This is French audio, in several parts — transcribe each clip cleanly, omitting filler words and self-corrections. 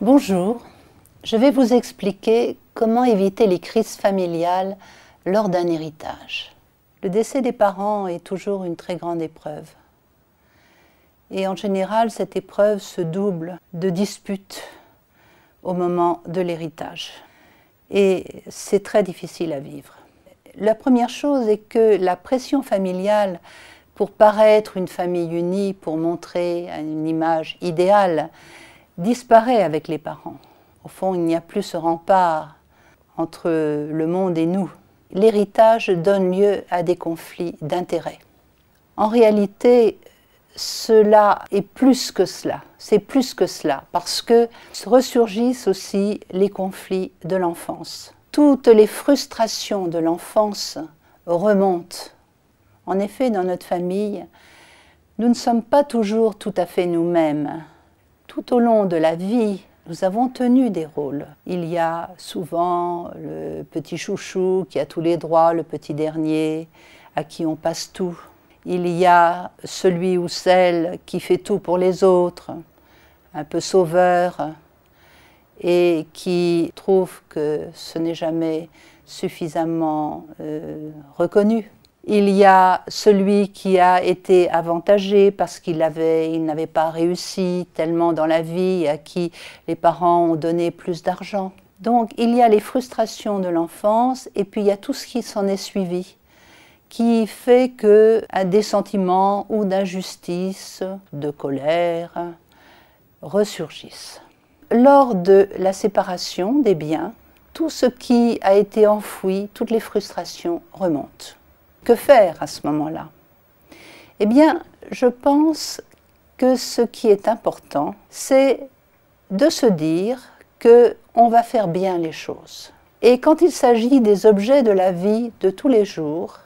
Bonjour, je vais vous expliquer comment éviter les crises familiales lors d'un héritage. Le décès des parents est toujours une très grande épreuve. Et en général, cette épreuve se double de disputes au moment de l'héritage. Et c'est très difficile à vivre. La première chose est que la pression familiale pour paraître une famille unie, pour montrer une image idéale, disparaît avec les parents. Au fond, il n'y a plus ce rempart entre le monde et nous. L'héritage donne lieu à des conflits d'intérêts. En réalité, cela est plus que cela. C'est plus que cela, parce que ressurgissent aussi les conflits de l'enfance. Toutes les frustrations de l'enfance remontent. En effet, dans notre famille, nous ne sommes pas toujours tout à fait nous-mêmes. Tout au long de la vie, nous avons tenu des rôles. Il y a souvent le petit chouchou qui a tous les droits, le petit dernier, à qui on passe tout. Il y a celui ou celle qui fait tout pour les autres, un peu sauveur, et qui trouve que ce n'est jamais suffisamment reconnu. Il y a celui qui a été avantagé parce qu'il n'avait pas réussi tellement dans la vie, à qui les parents ont donné plus d'argent. Donc il y a les frustrations de l'enfance et puis il y a tout ce qui s'en est suivi, qui fait que des sentiments ou d'injustice, de colère, ressurgissent. Lors de la séparation des biens, tout ce qui a été enfoui, toutes les frustrations remontent. Que faire à ce moment-là? Eh bien, je pense que ce qui est important, c'est de se dire qu'on va faire bien les choses. Et quand il s'agit des objets de la vie de tous les jours,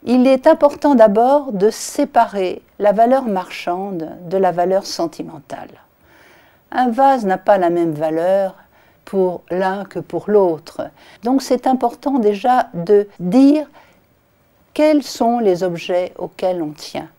il est important d'abord de séparer la valeur marchande de la valeur sentimentale. Un vase n'a pas la même valeur pour l'un que pour l'autre. Donc c'est important déjà de dire quels sont les objets auxquels on tient.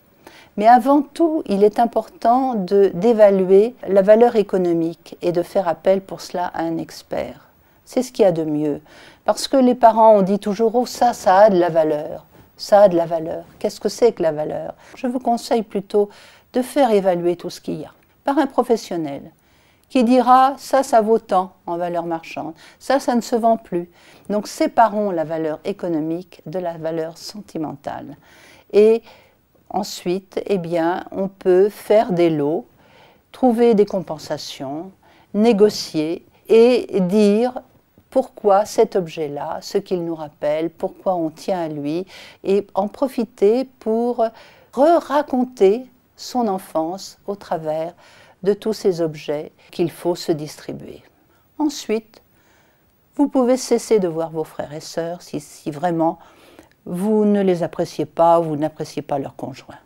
Mais avant tout, il est important d'évaluer la valeur économique et de faire appel pour cela à un expert. C'est ce qu'il y a de mieux. Parce que les parents, on dit toujours « Oh, ça a de la valeur. Ça a de la valeur. » Qu'est-ce que c'est que la valeur? Je vous conseille plutôt de faire évaluer tout ce qu'il y a par un professionnel qui dira « ça vaut tant en valeur marchande, ça ne se vend plus ». Donc séparons la valeur économique de la valeur sentimentale. Et ensuite, eh bien, on peut faire des lots, trouver des compensations, négocier et dire pourquoi cet objet-là, ce qu'il nous rappelle, pourquoi on tient à lui, et en profiter pour raconter son enfance au travers de tous ces objets qu'il faut se distribuer. Ensuite, vous pouvez cesser de voir vos frères et sœurs si vraiment vous ne les appréciez pas ou vous n'appréciez pas leur conjoint.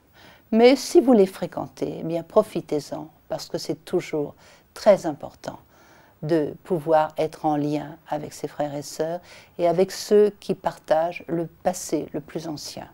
Mais si vous les fréquentez, eh bien profitez-en, parce que c'est toujours très important de pouvoir être en lien avec ses frères et sœurs et avec ceux qui partagent le passé le plus ancien.